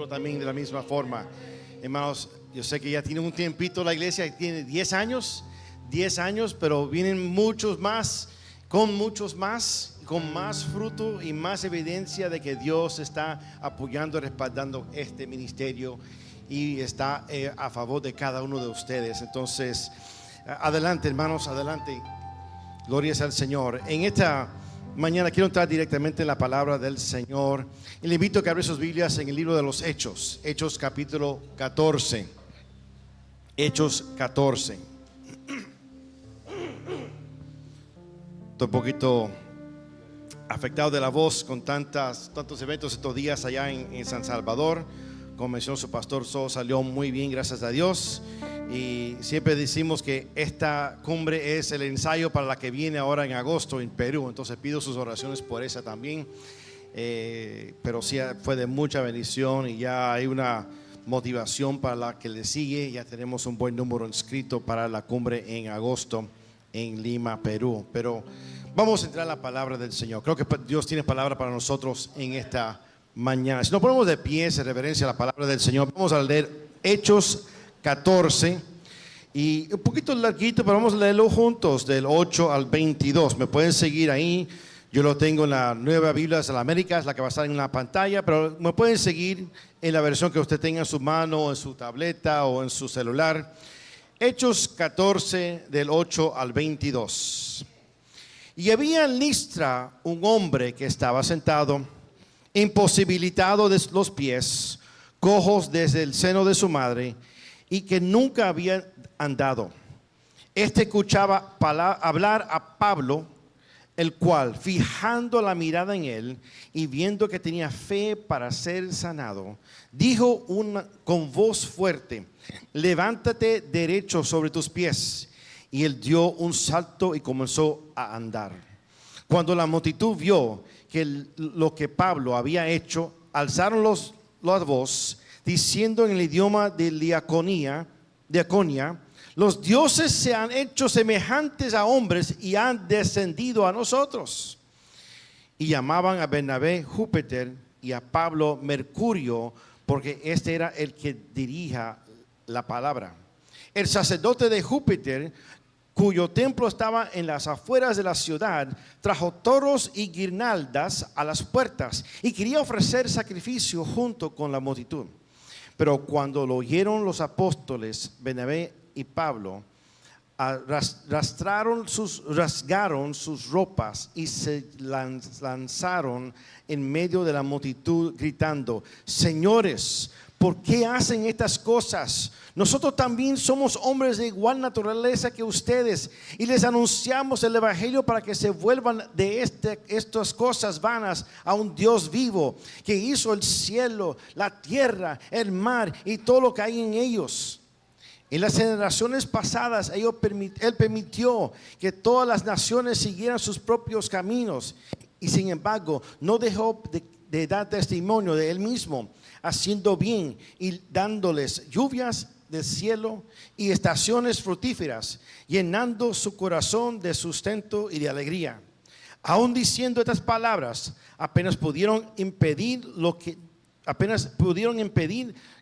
futuro también de la misma forma. Hermanos, yo sé que ya tiene un tiempito la iglesia, tiene 10 años, pero vienen muchos más, con más fruto y más evidencia de que Dios está apoyando y respaldando este ministerio y está a favor de cada uno de ustedes. Entonces, adelante, hermanos, adelante. Gloria al Señor. En esta mañana quiero entrar directamente en la palabra del Señor y le invito a que abra sus Biblias en el libro de los Hechos, Hechos capítulo 14. Hechos 14. Estoy un poquito afectado de la voz con tantos eventos estos días allá en San Salvador. Como mencionó su pastor, todo salió muy bien, gracias a Dios. Y siempre decimos que esta cumbre es el ensayo para la que viene ahora en agosto en Perú. Entonces pido sus oraciones por esa también. Pero sí fue de mucha bendición y ya hay una motivación para la que le sigue. Ya tenemos un buen número inscrito para la cumbre en agosto en Lima, Perú. Pero vamos a entrar a la palabra del Señor. Creo que Dios tiene palabra para nosotros en esta mañana. Si nos ponemos de pie en reverencia a la palabra del Señor, vamos a leer Hechos 14 y un poquito larguito, pero vamos a leerlo juntos del 8 al 22. Me pueden seguir ahí. Yo lo tengo en la Nueva Biblia de las Américas, es la que va a estar en la pantalla, pero me pueden seguir en la versión que usted tenga en su mano, en su tableta o en su celular. Hechos 14 del 8 al 22. Y había en Listra un hombre que estaba sentado, imposibilitado de los pies, cojos desde el seno de su madre, y que nunca había andado. Este escuchaba hablar a Pablo, el cual, fijando la mirada en él y viendo que tenía fe para ser sanado, dijo con voz fuerte: levántate derecho sobre tus pies. Y él dio un salto y comenzó a andar. Cuando la multitud vio que lo que Pablo había hecho, alzaron la voz, diciendo en el idioma de Licaonia: los dioses se han hecho semejantes a hombres y han descendido a nosotros. Y llamaban a Bernabé Júpiter y a Pablo Mercurio, porque este era el que dirija la palabra. El sacerdote de Júpiter, cuyo templo estaba en las afueras de la ciudad, trajo toros y guirnaldas a las puertas y quería ofrecer sacrificio junto con la multitud. Pero cuando lo oyeron los apóstoles Bernabé y Pablo, rasgaron sus ropas y se lanzaron en medio de la multitud gritando: señores, ¿por qué hacen estas cosas? Nosotros también somos hombres de igual naturaleza que ustedes y les anunciamos el evangelio para que se vuelvan de estas cosas vanas a un Dios vivo que hizo el cielo, la tierra, el mar y todo lo que hay en ellos. En las generaciones pasadas Él permitió que todas las naciones siguieran sus propios caminos y sin embargo no dejó de dar testimonio de Él mismo, haciendo bien y dándoles lluvias del cielo y estaciones fructíferas, llenando su corazón de sustento y de alegría. Aún diciendo estas palabras, apenas pudieron impedir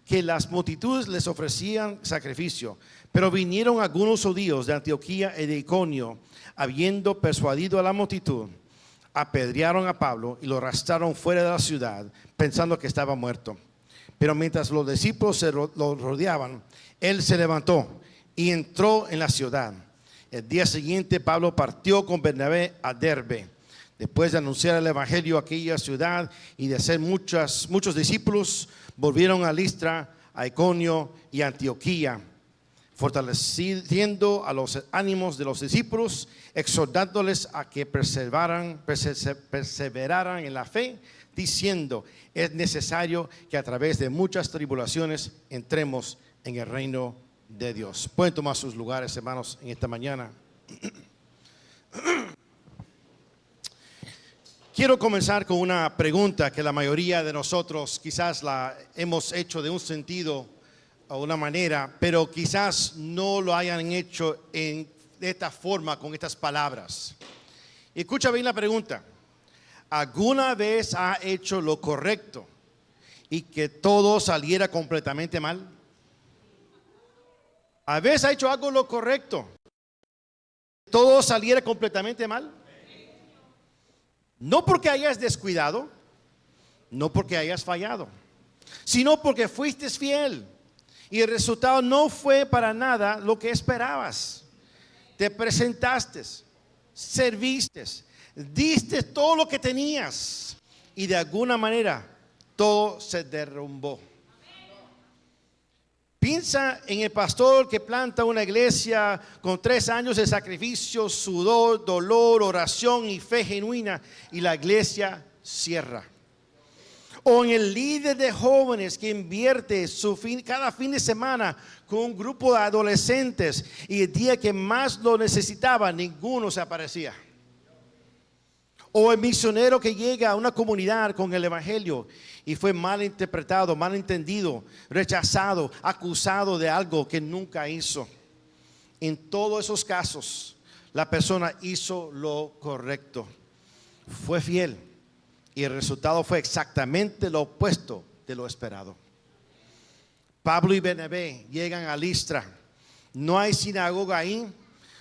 que las multitudes les ofrecían sacrificio. Pero vinieron algunos judíos de Antioquía y de Iconio, habiendo persuadido a la multitud, apedrearon a Pablo y lo arrastraron fuera de la ciudad, pensando que estaba muerto. Pero mientras los discípulos lo rodeaban, él se levantó y entró en la ciudad. El día siguiente Pablo partió con Bernabé a Derbe. Después de anunciar el evangelio a aquella ciudad y de hacer muchos discípulos, volvieron a Listra, a Iconio y a Antioquía, fortaleciendo a los ánimos de los discípulos, exhortándoles a que perseveraran en la fe, diciendo: es necesario que a través de muchas tribulaciones entremos en el reino de Dios. Pueden tomar sus lugares, hermanos, en esta mañana. Quiero comenzar con una pregunta que la mayoría de nosotros quizás la hemos hecho de un sentido o una manera, pero quizás no lo hayan hecho de esta forma, con estas palabras. Escucha bien la pregunta: ¿alguna vez ha hecho lo correcto y que todo saliera completamente mal? A veces ha hecho algo lo correcto, todo saliera completamente mal. No porque hayas descuidado, no porque hayas fallado, sino porque fuiste fiel y el resultado no fue para nada lo que esperabas. Te presentaste, serviste, diste todo lo que tenías y de alguna manera todo se derrumbó. Piensa en el pastor que planta una iglesia con 3 años de sacrificio, sudor, dolor, oración y fe genuina, y la iglesia cierra. O en el líder de jóvenes que invierte cada fin de semana con un grupo de adolescentes, y el día que más lo necesitaba, ninguno se aparecía. O el misionero que llega a una comunidad con el evangelio y fue mal interpretado, mal entendido, rechazado, acusado de algo que nunca hizo. En todos esos casos, la persona hizo lo correcto, fue fiel, y el resultado fue exactamente lo opuesto de lo esperado. Pablo y Bernabé llegan a Listra. No hay sinagoga ahí,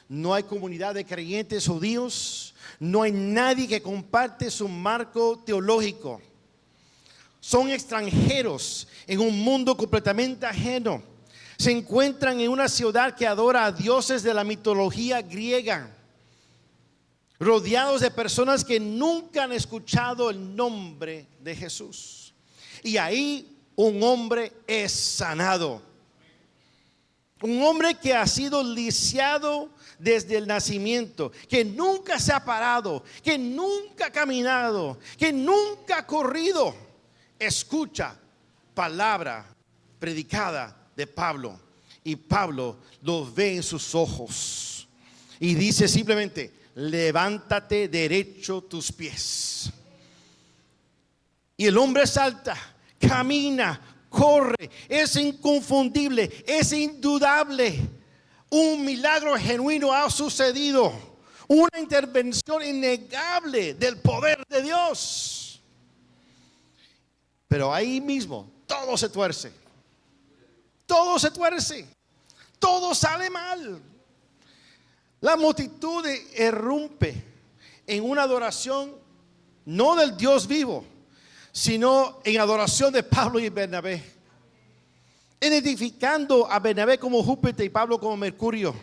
no hay comunidad de creyentes judíos, no hay nadie que comparte su marco teológico. Son extranjeros en un mundo completamente ajeno. Se encuentran en una ciudad que adora a dioses de la mitología griega, rodeados de personas que nunca han escuchado el nombre de Jesús. Y ahí un hombre es sanado. Un hombre que ha sido lisiado desde el nacimiento, que nunca se ha parado, que nunca ha caminado, que nunca ha corrido, escucha palabra predicada de Pablo, y Pablo los ve en sus ojos y dice simplemente: levántate derecho tus pies. Y el hombre salta, camina, corre, es inconfundible, es indudable. Un milagro genuino ha sucedido, una intervención innegable del poder de Dios. Pero ahí mismo todo se tuerce, todo se tuerce, todo sale mal. La multitud irrumpe en una adoración no del Dios vivo, sino en adoración de Pablo y Bernabé, identificando a Bernabé como Júpiter y Pablo como Mercurio.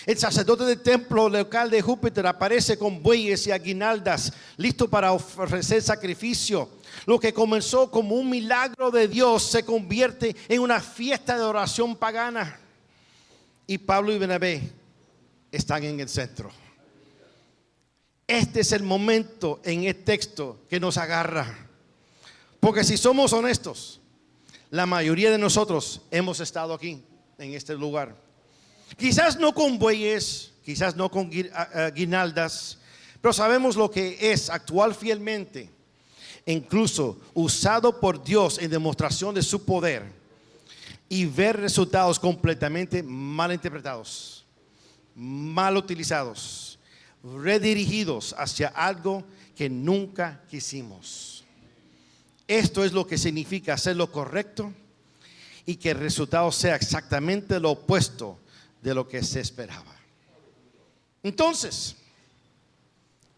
El sacerdote del templo local de Júpiter aparece con bueyes y aguinaldas, listo para ofrecer sacrificio. Lo que comenzó como un milagro de Dios se convierte en una fiesta de adoración pagana. Y Pablo y Bernabé están en el centro. Este es el momento en el texto que nos agarra. Porque si somos honestos, la mayoría de nosotros hemos estado aquí, en este lugar. Quizás no con bueyes, quizás no con guirnaldas, pero sabemos lo que es actuar fielmente, incluso usado por Dios en demostración de su poder, y ver resultados completamente mal interpretados, mal utilizados, redirigidos hacia algo que nunca quisimos. Esto es lo que significa hacer lo correcto y que el resultado sea exactamente lo opuesto de lo que se esperaba. Entonces,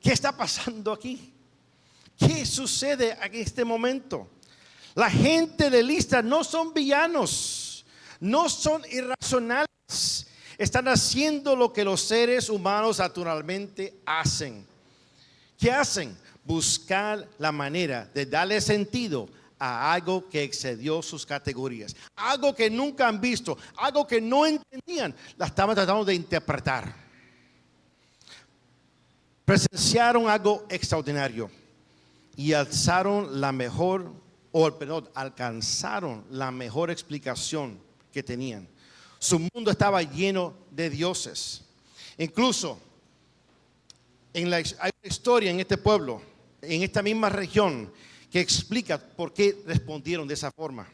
¿qué está pasando aquí? ¿Qué sucede en este momento? La gente de Listra no son villanos, no son irracionales. Están haciendo lo que los seres humanos naturalmente hacen. ¿Qué hacen? Buscar la manera de darle sentido a algo que excedió sus categorías, algo que nunca han visto, algo que no entendían, la estaban tratando de interpretar. Presenciaron algo extraordinario y alcanzaron la mejor explicación que tenían. Su mundo estaba lleno de dioses. Incluso hay una historia en este pueblo, en esta misma región, que explica por qué respondieron de esa forma.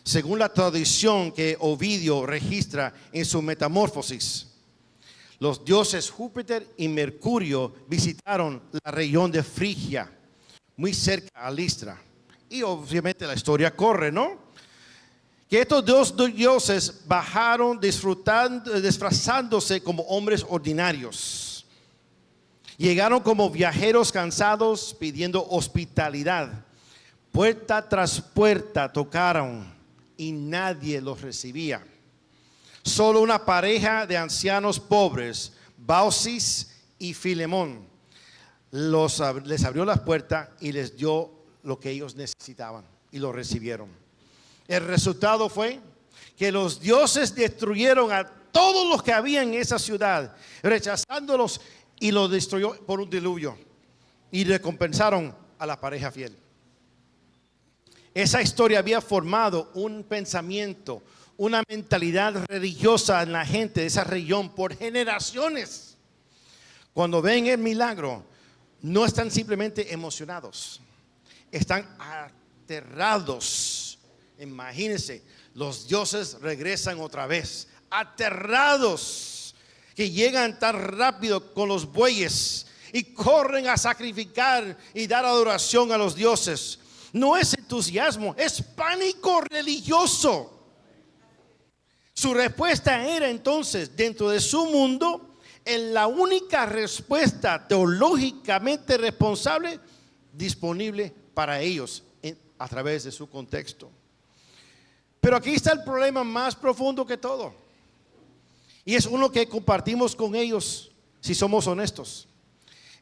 Según la tradición que Ovidio registra en su Metamorfosis, los dioses Júpiter y Mercurio visitaron la región de Frigia, muy cerca a Listra, Y obviamente la historia corre, ¿no? Que estos dos dioses bajaron disfrazándose como hombres ordinarios. Llegaron como viajeros cansados pidiendo hospitalidad. Puerta tras puerta tocaron y nadie los recibía. Solo una pareja de ancianos pobres, Baucis y Filemón, les abrió las puertas y les dio lo que ellos necesitaban y lo recibieron. El resultado fue que los dioses destruyeron a todos los que había en esa ciudad, rechazándolos, y los destruyó por un diluvio, y recompensaron a la pareja fiel. Esa historia había formado un pensamiento, una mentalidad religiosa en la gente de esa región por generaciones. Cuando ven el milagro, no están simplemente emocionados, están aterrados. Imagínense, los dioses regresan otra vez, aterrados, que llegan tan rápido con los bueyes y corren a sacrificar y dar adoración a los dioses. No es entusiasmo, es pánico religioso. Su respuesta era entonces, dentro de su mundo, en la única respuesta teológicamente responsable disponible para ellos a través de su contexto. Pero aquí está el problema más profundo que todo, y es uno que compartimos con ellos si somos honestos.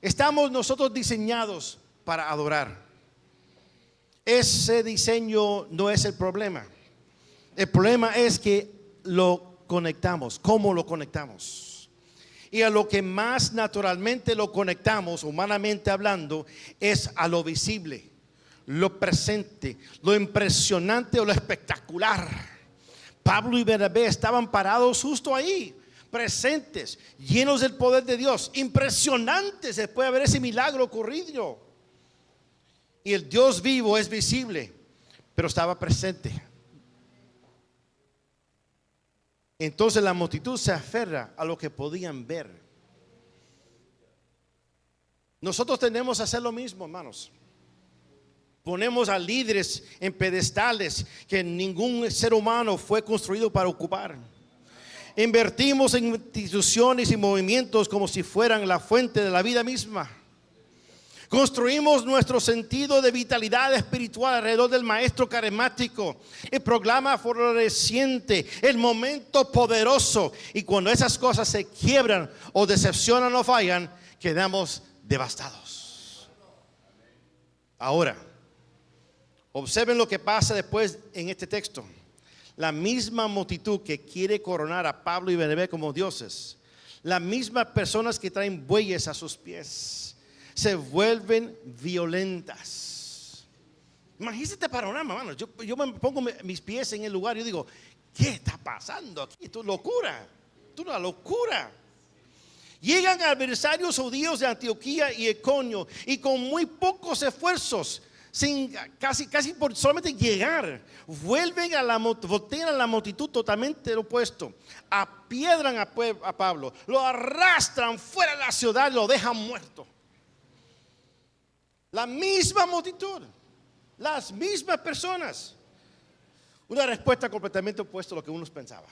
Estamos nosotros diseñados para adorar. Ese diseño no es el problema. El problema es que lo conectamos. ¿Cómo lo conectamos? Y a lo que más naturalmente lo conectamos, humanamente hablando, es a lo visible, lo presente, lo impresionante o lo espectacular. Pablo y Bernabé estaban parados justo ahí, presentes, llenos del poder de Dios, impresionantes después de ver ese milagro ocurrido. Y el Dios vivo es visible, pero estaba presente. Entonces la multitud se aferra a lo que podían ver. Nosotros tenemos que hacer lo mismo, hermanos. Ponemos a líderes en pedestales que ningún ser humano fue construido para ocupar. Invertimos en instituciones y movimientos como si fueran la fuente de la vida misma. Construimos nuestro sentido de vitalidad espiritual alrededor del maestro carismático, el programa floreciente, el momento poderoso. Y cuando esas cosas se quiebran o decepcionan o fallan, quedamos devastados. Ahora, observen lo que pasa después en este texto. La misma multitud que quiere coronar a Pablo y Bernabé como dioses, las mismas personas que traen bueyes a sus pies, se vuelven violentas. Imagínate este panorama, hermano. Yo me pongo mis pies en el lugar y yo digo, ¿qué está pasando aquí? Esto es locura. Esto es una locura. Llegan adversarios judíos de Antioquía y Iconio, y con muy pocos esfuerzos, casi por solamente llegar, vuelven voltean a la multitud totalmente opuesto, apiedran a Pablo, lo arrastran fuera de la ciudad y lo dejan muerto. La misma multitud, las mismas personas. Una respuesta completamente opuesta a lo que uno pensaba.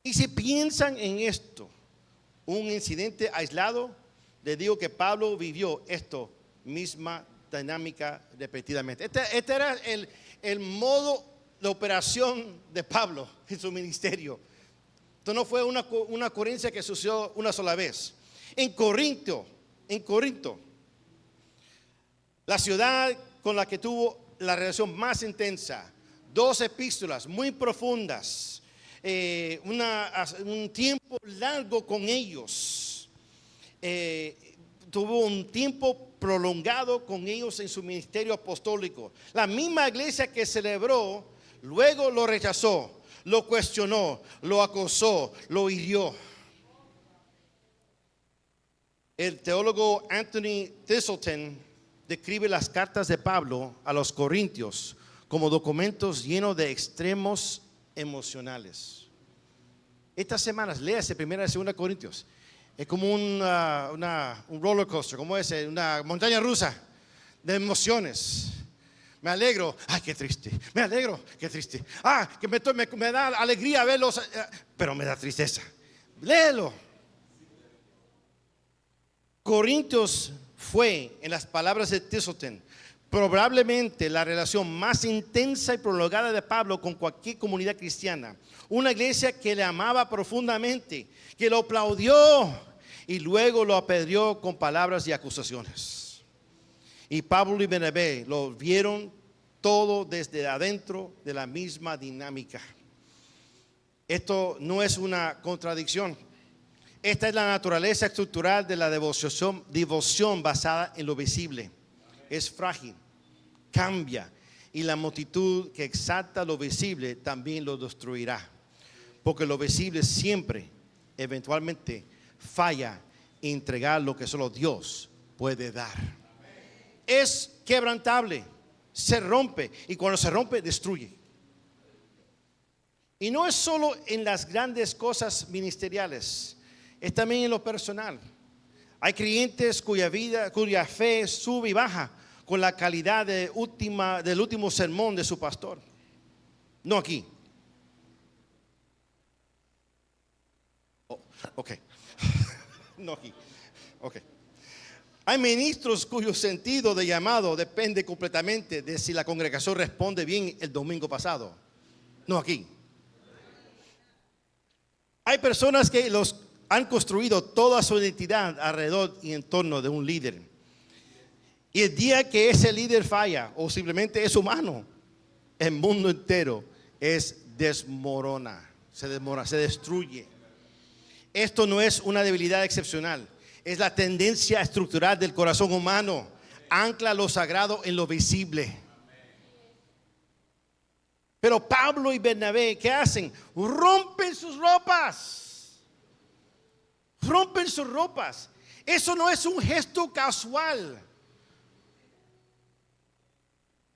Y si piensan en esto, un incidente aislado, les digo que Pablo vivió esto, misma dinámica repetidamente. Este era el modo de operación de Pablo en su ministerio. Esto no fue una ocurrencia que sucedió una sola vez. En Corinto, la ciudad con la que tuvo la relación más intensa, 2 epístolas muy profundas, un tiempo largo con ellos, tuvo un tiempo prolongado con ellos en su ministerio apostólico. La misma iglesia que celebró, luego lo rechazó, lo cuestionó, lo acosó, lo hirió. El teólogo Anthony Thistleton describe las cartas de Pablo a los corintios como documentos llenos de extremos emocionales. Estas semanas léase 1 y 2 Corintios. Es como un roller coaster, como es una montaña rusa de emociones. Me alegro, ay, qué triste. Me alegro, qué triste. Que me da alegría verlos, pero me da tristeza. Léelo. Corintios fue, en las palabras de Tísoten, probablemente la relación más intensa y prolongada de Pablo con cualquier comunidad cristiana. Una iglesia que le amaba profundamente, que lo aplaudió y luego lo apedreó con palabras y acusaciones. Y Pablo y Bernabé lo vieron todo desde adentro de la misma dinámica. Esto no es una contradicción. Esta es la naturaleza estructural de la devoción basada en lo visible. Es frágil, cambia, y la multitud que exalta lo visible también lo destruirá. Porque lo visible siempre, eventualmente, falla en entregar lo que solo Dios puede dar. Es quebrantable, se rompe, y cuando se rompe, destruye. Y no es solo en las grandes cosas ministeriales, es también en lo personal. Hay creyentes cuya fe sube y baja con la calidad del último sermón de su pastor. No aquí. Ok. No aquí. Ok. Hay ministros cuyo sentido de llamado depende completamente de si la congregación responde bien el domingo pasado. No aquí. Hay personas que han construido toda su identidad alrededor y en torno de un líder. Y el día que ese líder falla o simplemente es humano, el mundo entero se desmorona, se destruye. Esto no es una debilidad excepcional, es la tendencia estructural del corazón humano. Ancla lo sagrado en lo visible. Pero Pablo y Bernabé, ¿qué hacen? Rompen sus ropas. Rompen sus ropas. Eso no es un gesto casual.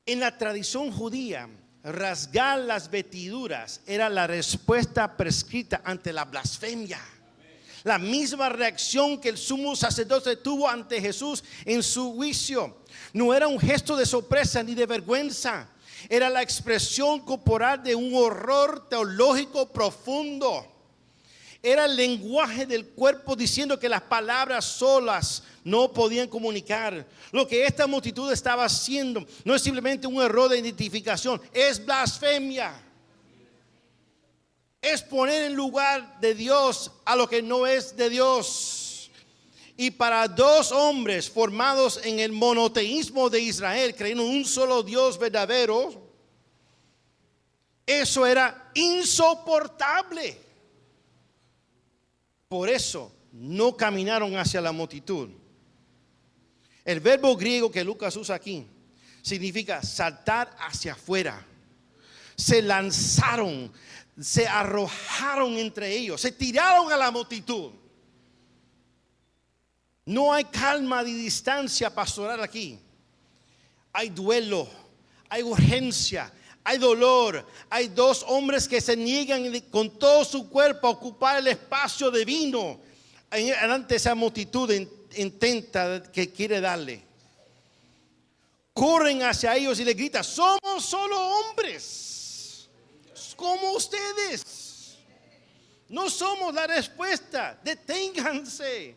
En la tradición judía, rasgar las vestiduras era la respuesta prescrita ante la blasfemia. La misma reacción que el sumo sacerdote tuvo ante Jesús en su juicio. No era un gesto de sorpresa ni de vergüenza. Era la expresión corporal de un horror teológico profundo. Era el lenguaje del cuerpo diciendo que las palabras solas no podían comunicar. Lo que esta multitud estaba haciendo no es simplemente un error de identificación, es blasfemia. Es poner en lugar de Dios a lo que no es de Dios. Y para dos hombres formados en el monoteísmo de Israel, creyendo en un solo Dios verdadero, eso era insoportable. Por eso no caminaron hacia la multitud. El verbo griego que Lucas usa aquí significa saltar hacia afuera. Se lanzaron, se arrojaron entre ellos, se tiraron a la multitud. No hay calma ni distancia pastoral aquí. Hay duelo, hay urgencia, hay dolor. Hay dos hombres que se niegan con todo su cuerpo a ocupar el espacio divino ante esa multitud intenta que quiere darle. Corren hacia ellos y le gritan: somos solo hombres como ustedes. No somos la respuesta. Deténganse.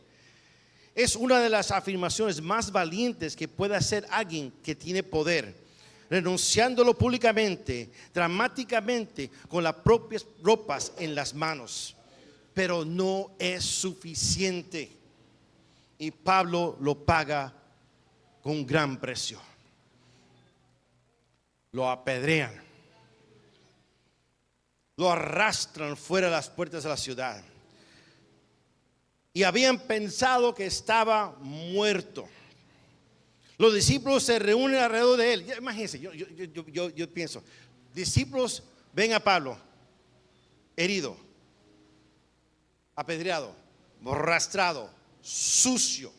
Es una de las afirmaciones más valientes que puede hacer alguien que tiene poder, renunciándolo públicamente, dramáticamente, con las propias ropas en las manos. Pero no es suficiente. Y Pablo lo paga con un gran precio. Lo apedrean, lo arrastran fuera de las puertas de la ciudad. Y habían pensado que estaba muerto. Los discípulos se reúnen alrededor de él. Imagínense, yo pienso, discípulos ven a Pablo herido, apedreado, arrastrado, sucio.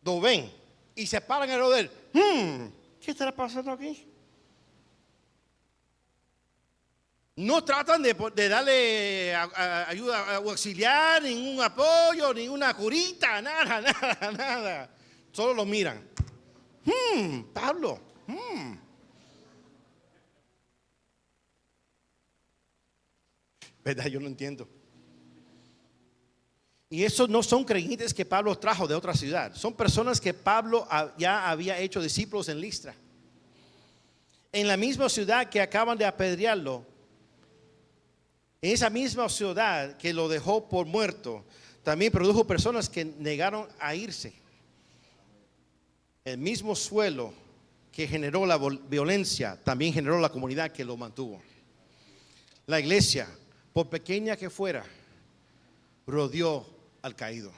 Lo ven y se paran alrededor de él. ¿Qué estará pasando aquí? No tratan de darle ayuda auxiliar, ningún apoyo, ninguna curita, nada. Solo lo miran. Pablo. ¿Verdad? Yo no entiendo. Y esos no son creyentes que Pablo trajo de otra ciudad. Son personas que Pablo ya había hecho discípulos en Listra. En la misma ciudad que acaban de apedrearlo, en esa misma ciudad que lo dejó por muerto, también produjo personas que negaron a irse. El mismo suelo que generó la violencia también generó la comunidad que lo mantuvo. La iglesia, por pequeña que fuera, rodeó al caído.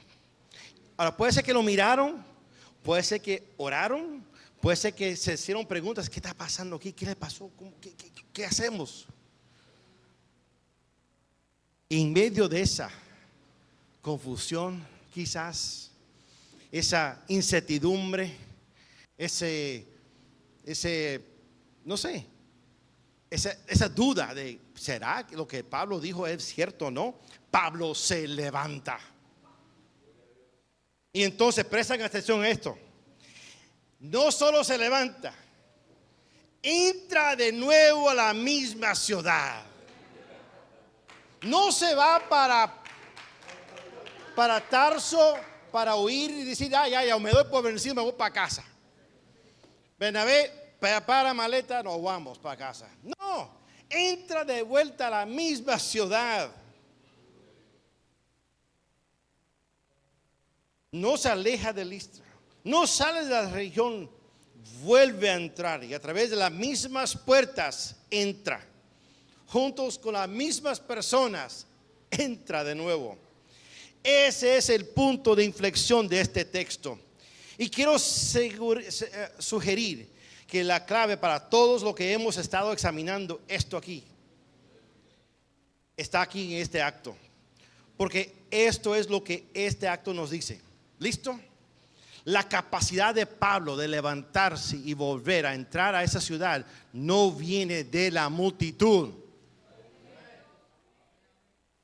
Ahora puede ser que lo miraron, puede ser que oraron, puede ser que se hicieron preguntas: ¿qué está pasando aquí? ¿Qué le pasó? ¿Qué hacemos? En medio de esa confusión, quizás esa incertidumbre, ese no sé, esa duda de ¿será que lo que Pablo dijo es cierto o no? Pablo se levanta. Y entonces prestan atención a esto. No solo se levanta, entra de nuevo a la misma ciudad. No se va para Tarso para huir y decir: ya, me doy por vencido, me voy para casa. Bernabé, para maleta, nos vamos para casa. No, entra de vuelta a la misma ciudad. No se aleja de Listra, no sale de la región, vuelve a entrar y a través de las mismas puertas entra. Juntos con las mismas personas entra de nuevo. Ese es el punto de inflexión de este texto. Y quiero sugerir que la clave para todos lo que hemos estado examinando, esto aquí, está aquí en este acto. Porque esto es lo que este acto nos dice. ¿Listo? La capacidad de Pablo de levantarse y volver a entrar a esa ciudad no viene de la multitud.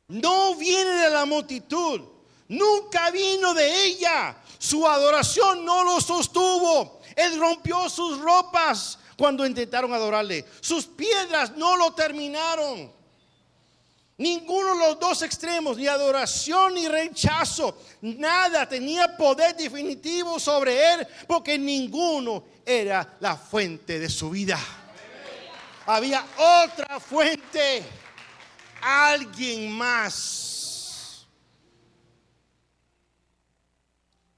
No viene de la multitud. Nunca vino de ella. Su adoración no lo sostuvo. Él rompió sus ropas cuando intentaron adorarle. Sus piedras no lo terminaron. Ninguno de los dos extremos, ni adoración ni rechazo, nada tenía poder definitivo sobre él, porque ninguno era la fuente de su vida. Había otra fuente, alguien más.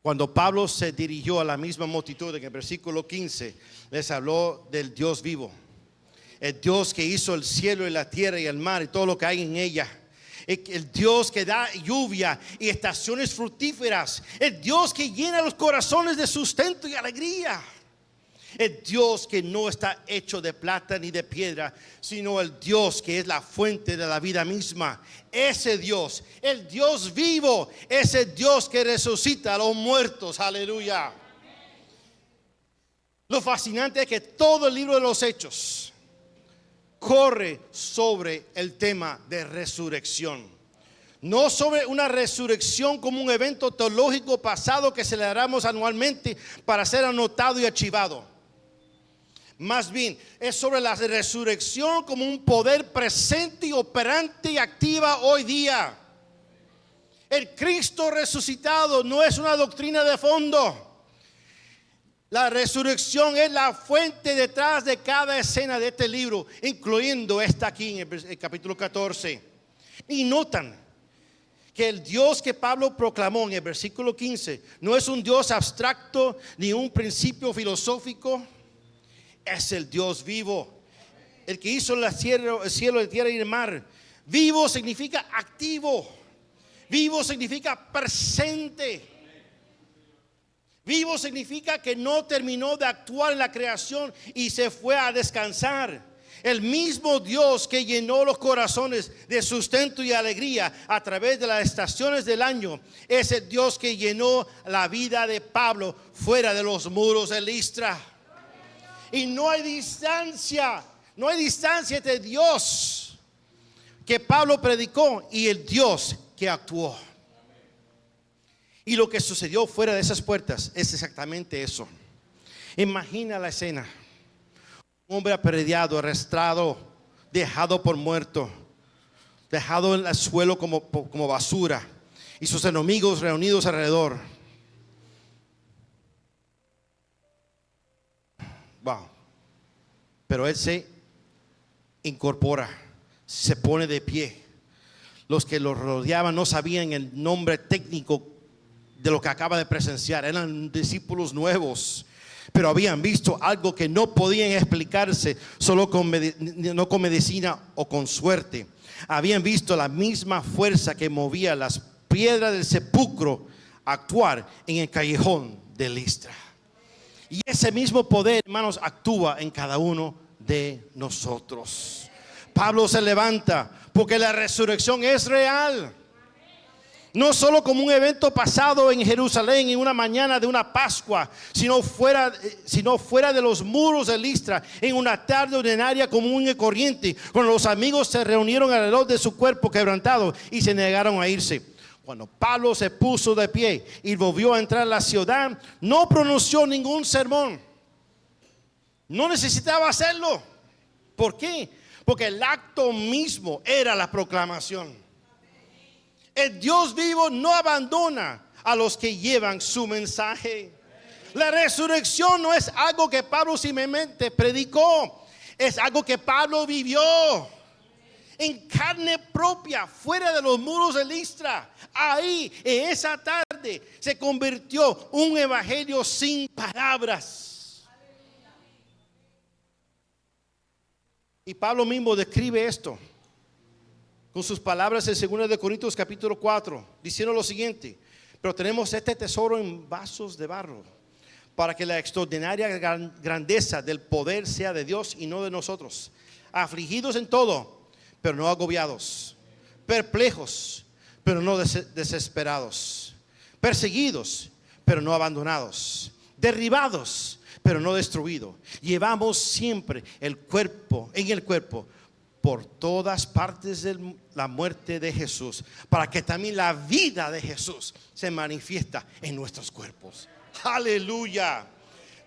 Cuando Pablo se dirigió a la misma multitud, en el versículo 15, les habló del Dios vivo. El Dios que hizo el cielo y la tierra y el mar y todo lo que hay en ella. El Dios que da lluvia y estaciones fructíferas. El Dios que llena los corazones de sustento y alegría. El Dios que no está hecho de plata ni de piedra, sino el Dios que es la fuente de la vida misma. Ese Dios, el Dios vivo, ese Dios que resucita a los muertos. Aleluya. Lo fascinante es que todo el libro de los Hechos corre sobre el tema de resurrección. No sobre una resurrección como un evento teológico pasado que celebramos anualmente para ser anotado y archivado. Más bien es sobre la resurrección como un poder presente y operante y activa hoy día. El Cristo resucitado no es una doctrina de fondo. La resurrección es la fuente detrás de cada escena de este libro, incluyendo esta aquí en el capítulo 14. Y notan que el Dios que Pablo proclamó en el versículo 15 no es un Dios abstracto ni un principio filosófico. Es el Dios vivo, el que hizo el cielo, la tierra y el mar. Vivo significa activo. Vivo significa presente. Vivo significa que no terminó de actuar en la creación y se fue a descansar. El mismo Dios que llenó los corazones de sustento y alegría a través de las estaciones del año es el Dios que llenó la vida de Pablo fuera de los muros de Listra. Y no hay distancia entre Dios que Pablo predicó y el Dios que actuó. Y lo que sucedió fuera de esas puertas es exactamente eso. Imagina la escena. Un hombre apedreado, arrestado, dejado por muerto, dejado en el suelo como basura, y sus enemigos reunidos alrededor. Wow. Pero él se incorpora, se pone de pie. Los que lo rodeaban no sabían el nombre técnico de lo que acaba de presenciar. Eran discípulos nuevos, pero habían visto algo que no podían explicarse solo no con medicina o con suerte. Habían visto la misma fuerza que movía las piedras del sepulcro a actuar en el callejón de Listra. Y ese mismo poder, hermanos, actúa en cada uno de nosotros. Pablo se levanta porque la resurrección es real. No solo como un evento pasado en Jerusalén en una mañana de una Pascua, sino fuera de los muros de Listra, en una tarde ordinaria común y corriente, cuando los amigos se reunieron alrededor de su cuerpo quebrantado y se negaron a irse. Cuando Pablo se puso de pie y volvió a entrar a la ciudad, no pronunció ningún sermón. No necesitaba hacerlo. ¿Por qué? Porque el acto mismo era la proclamación. El Dios vivo no abandona a los que llevan su mensaje. La resurrección no es algo que Pablo simplemente predicó, es algo que Pablo vivió en carne propia, fuera de los muros de Listra. Ahí, en esa tarde, se convirtió un evangelio sin palabras. Y Pablo mismo describe esto con sus palabras en 2 de Corintios capítulo 4, diciendo lo siguiente: pero tenemos este tesoro en vasos de barro, para que la extraordinaria grandeza del poder sea de Dios y no de nosotros, afligidos en todo, pero no agobiados, perplejos, pero no desesperados, perseguidos, pero no abandonados, derribados, pero no destruidos. Llevamos siempre en el cuerpo por todas partes de la muerte de Jesús, para que también la vida de Jesús se manifiesta en nuestros cuerpos. Aleluya.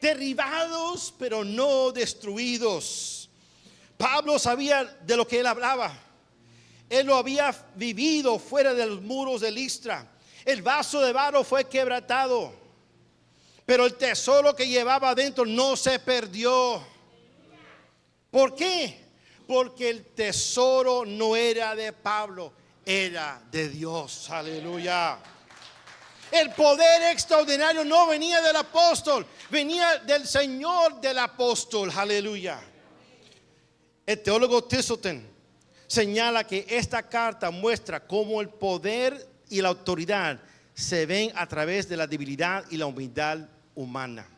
Derribados pero no destruidos. Pablo sabía de lo que él hablaba. Él lo había vivido fuera de los muros de Listra. El vaso de barro fue quebrantado, pero el tesoro que llevaba adentro no se perdió. ¿Por qué? Porque el tesoro no era de Pablo, era de Dios. Aleluya. El poder extraordinario no venía del apóstol, venía del Señor del apóstol. Aleluya. El teólogo Thiselton señala que esta carta muestra cómo el poder y la autoridad se ven a través de la debilidad y la humildad humana.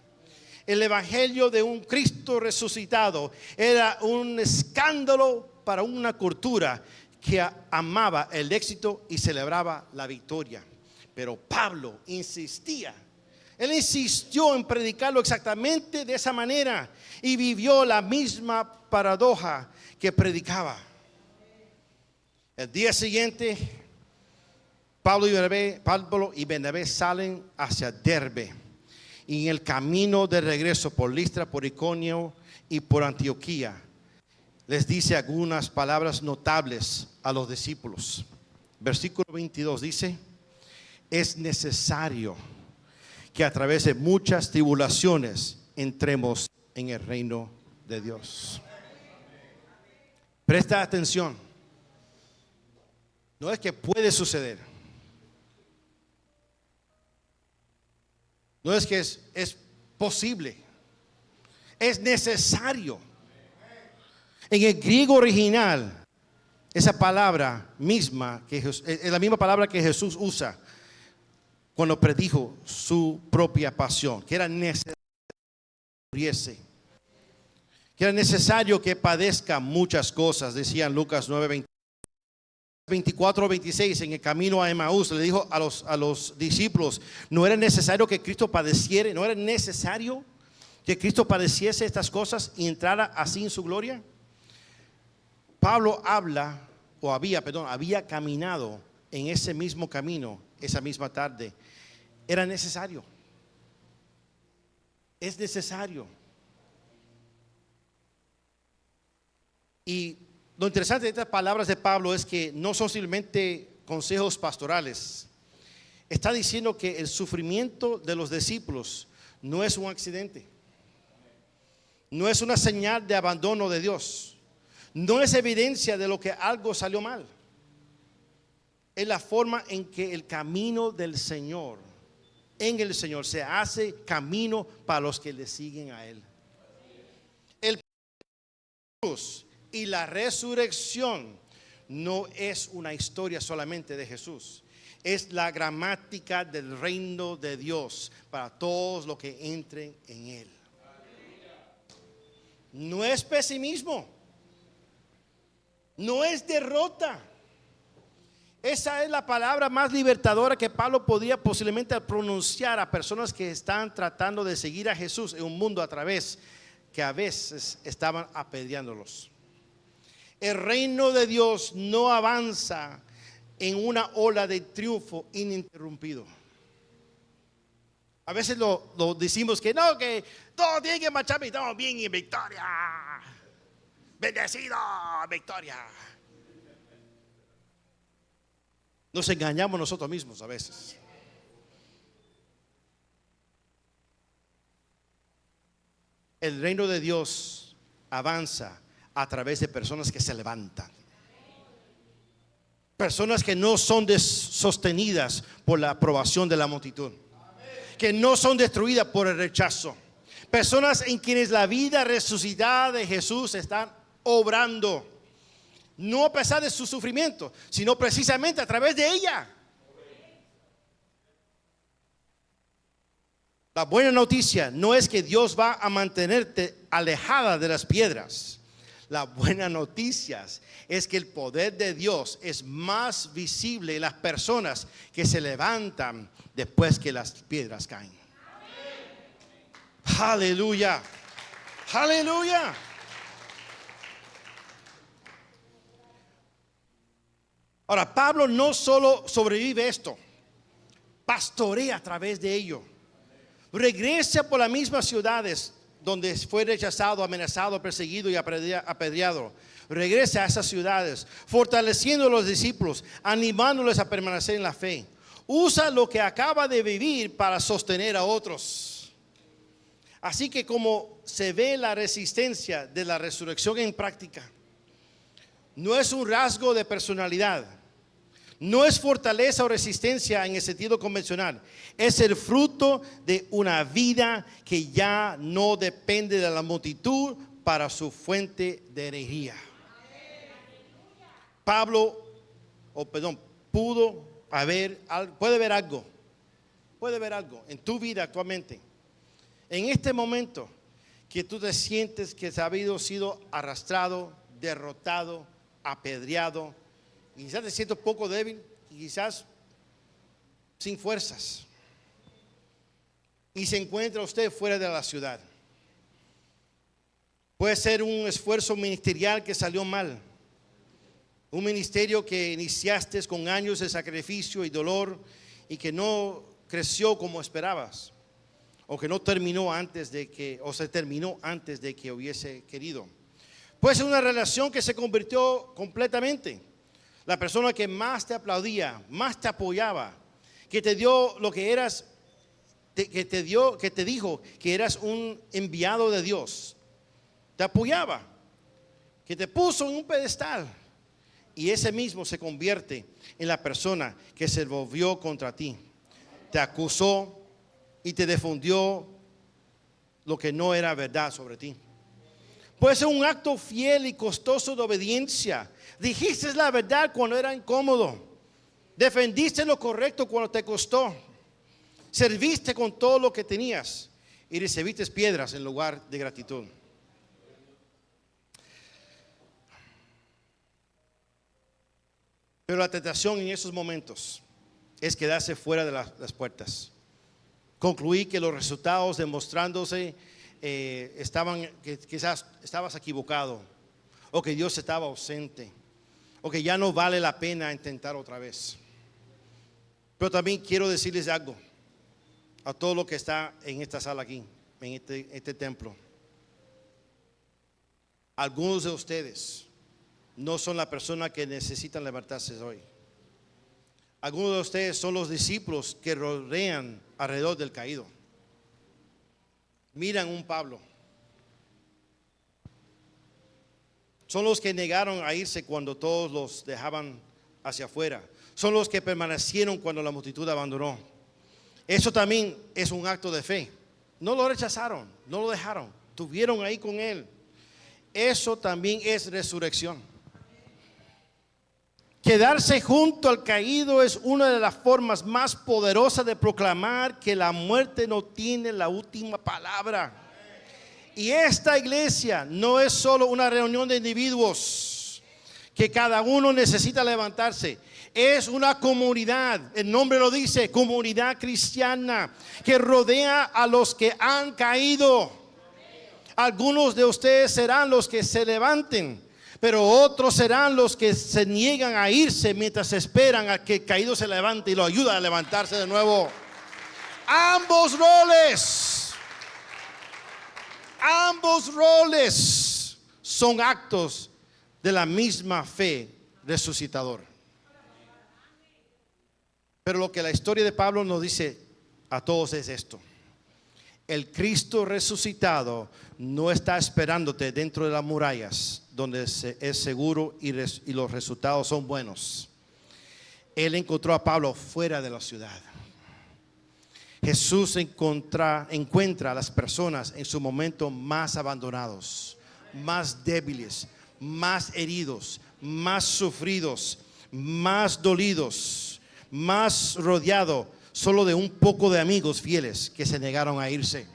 El evangelio de un Cristo resucitado era un escándalo para una cultura que amaba el éxito y celebraba la victoria. Pero Pablo insistía. Él insistió en predicarlo exactamente de esa manera y vivió la misma paradoja que predicaba. El día siguiente, Pablo y Bernabé salen hacia Derbe. Y en el camino de regreso por Listra, por Iconio y por Antioquía, les dice algunas palabras notables a los discípulos. Versículo 22 dice: es necesario que a través de muchas tribulaciones entremos en el reino de Dios. Presta atención. No es que puede suceder. No es que es posible. Es necesario. En el griego original, esa palabra misma, es la misma palabra que Jesús usa cuando predijo su propia pasión, que era necesario que era necesario que padezca muchas cosas, decía en Lucas 9, 24 o 26, en el camino a Emaús, le dijo a los discípulos: no era necesario que Cristo padeciera, no era necesario que Cristo padeciese estas cosas y entrara así en su gloria. Pablo había caminado en ese mismo camino esa misma tarde. Era necesario. Es necesario. Y lo interesante de estas palabras de Pablo es que no son simplemente consejos pastorales. Está diciendo que el sufrimiento de los discípulos no es un accidente. No es una señal de abandono de Dios. No es evidencia de lo que algo salió mal. Es la forma en que el camino del Señor, en el Señor, se hace camino para los que le siguen a Él. El cruz y la resurrección no es una historia solamente de Jesús. Es la gramática del reino de Dios para todos los que entren en Él. No es pesimismo. No es derrota. Esa es la palabra más libertadora que Pablo podía posiblemente pronunciar a personas que están tratando de seguir a Jesús en un mundo a través que a veces estaban apedreándolos. El reino de Dios no avanza en una ola de triunfo ininterrumpido. A veces lo decimos que no, que todo tiene que marchar y estamos bien en victoria. Bendecido, victoria. Nos engañamos nosotros mismos a veces. El reino de Dios avanza a través de personas que se levantan. Personas que no son sostenidas por la aprobación de la multitud. Que no son destruidas por el rechazo. Personas en quienes la vida resucitada de Jesús está obrando. No a pesar de su sufrimiento, sino precisamente a través de ella. La buena noticia no es que Dios va a mantenerte alejada de las piedras. La buena noticia es que el poder de Dios es más visible en las personas que se levantan después que las piedras caen. Aleluya. Aleluya. Ahora, Pablo no solo sobrevive esto, pastorea a través de ello. Regresa por las mismas ciudades donde fue rechazado, amenazado, perseguido y apedreado. Regresa a esas ciudades, fortaleciendo a los discípulos, animándoles a permanecer en la fe. Usa lo que acaba de vivir para sostener a otros. Así que como se ve la resistencia de la resurrección en práctica, no es un rasgo de personalidad, no es fortaleza o resistencia en el sentido convencional, es el fruto de una vida que ya no depende de la multitud para su fuente de energía. Puede ver algo en tu vida actualmente, en este momento, que tú te sientes que has sido arrastrado, derrotado, apedreado, y quizás te sientes un poco débil y quizás sin fuerzas, y se encuentra usted fuera de la ciudad. Puede ser un esfuerzo ministerial que salió mal, un ministerio que iniciaste con años de sacrificio y dolor y que no creció como esperabas, o que no terminó se terminó antes de que hubiese querido. Puede ser una relación que se convirtió completamente. La persona que más te aplaudía, más te apoyaba, que te dio lo que eras, que te dijo que eras un enviado de Dios, te apoyaba, que te puso en un pedestal, y ese mismo se convierte en la persona que se volvió contra ti, te acusó y te difundió lo que no era verdad sobre ti. Puede ser un acto fiel y costoso de obediencia. Dijiste la verdad cuando era incómodo. Defendiste lo correcto cuando te costó. Serviste con todo lo que tenías y recibiste piedras en lugar de gratitud. Pero la tentación en esos momentos es quedarse fuera de las puertas. Concluí que los resultados demostrándose que quizás estabas equivocado, o que Dios estaba ausente, o que ya no vale la pena intentar otra vez. Pero también quiero decirles algo a todo lo que está en esta sala aquí, en este templo, algunos de ustedes no son la persona que necesitan levantarse hoy. Algunos de ustedes son los discípulos que rodean alrededor del caído. Miran un Pablo. Son los que negaron a irse cuando todos los dejaban hacia afuera. Son los que permanecieron cuando la multitud abandonó. Eso también es un acto de fe. No lo rechazaron, no lo dejaron. Estuvieron ahí con él. Eso también es resurrección. Quedarse junto al caído es una de las formas más poderosas de proclamar que la muerte no tiene la última palabra. Y esta iglesia no es solo una reunión de individuos que cada uno necesita levantarse. Es una comunidad, el nombre lo dice, comunidad cristiana que rodea a los que han caído. Algunos de ustedes serán los que se levanten, pero otros serán los que se niegan a irse mientras esperan a que el caído se levante y lo ayuda a levantarse de nuevo. Ambos roles son actos de la misma fe resucitadora. Pero lo que la historia de Pablo nos dice a todos es esto: el Cristo resucitado no está esperándote dentro de las murallas donde es seguro y los resultados son buenos. Él encontró a Pablo fuera de la ciudad. Jesús encuentra a las personas en su momento más abandonados, más débiles, más heridos, más sufridos, más dolidos, más rodeado solo de un poco de amigos fieles que se negaron a irse.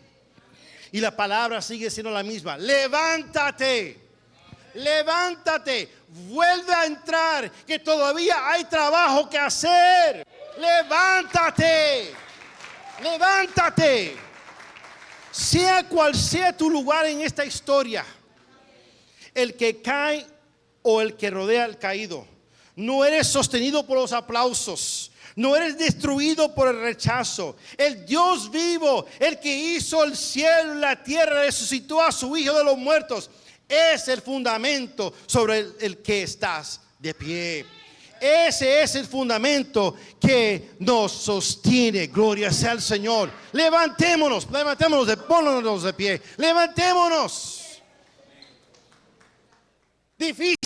Y la palabra sigue siendo la misma: levántate, levántate, vuelve a entrar, que todavía hay trabajo que hacer. Levántate, levántate. Sea cual sea tu lugar en esta historia, el que cae o el que rodea al caído, no eres sostenido por los aplausos. No eres destruido por el rechazo. El Dios vivo, el que hizo el cielo y la tierra, resucitó a su Hijo de los muertos, es el fundamento sobre el que estás de pie. Ese es el fundamento que nos sostiene. Gloria sea al Señor. Levantémonos, pongámonos de pie. Levantémonos. Difícil.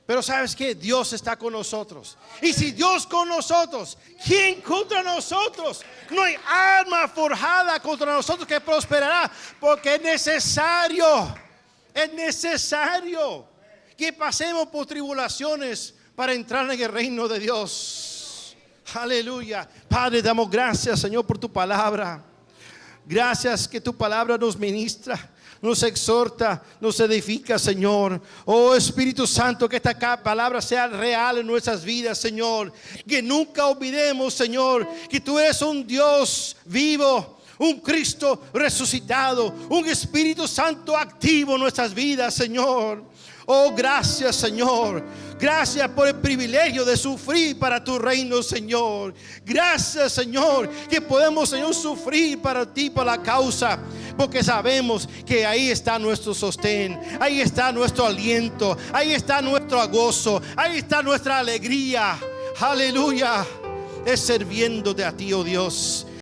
Pero ¿sabes qué? Dios está con nosotros. Y si Dios con nosotros, ¿quién contra nosotros? No hay arma forjada contra nosotros que prosperará, porque es necesario que pasemos por tribulaciones para entrar en el reino de Dios. Aleluya. Padre, damos gracias, Señor, por tu palabra. Gracias que tu palabra nos ministra, nos exhorta, nos edifica, Señor. Oh Espíritu Santo, que esta palabra sea real en nuestras vidas, Señor. Que nunca olvidemos, Señor, que tú eres un Dios vivo, un Cristo resucitado, un Espíritu Santo activo en nuestras vidas, Señor. Oh, gracias, Señor. Gracias por el privilegio de sufrir para tu reino, Señor. Gracias, Señor, que podemos, Señor, sufrir para ti, por la causa, porque sabemos que ahí está nuestro sostén, ahí está nuestro aliento, ahí está nuestro gozo, ahí está nuestra alegría. Aleluya. Es sirviéndote a ti, oh Dios.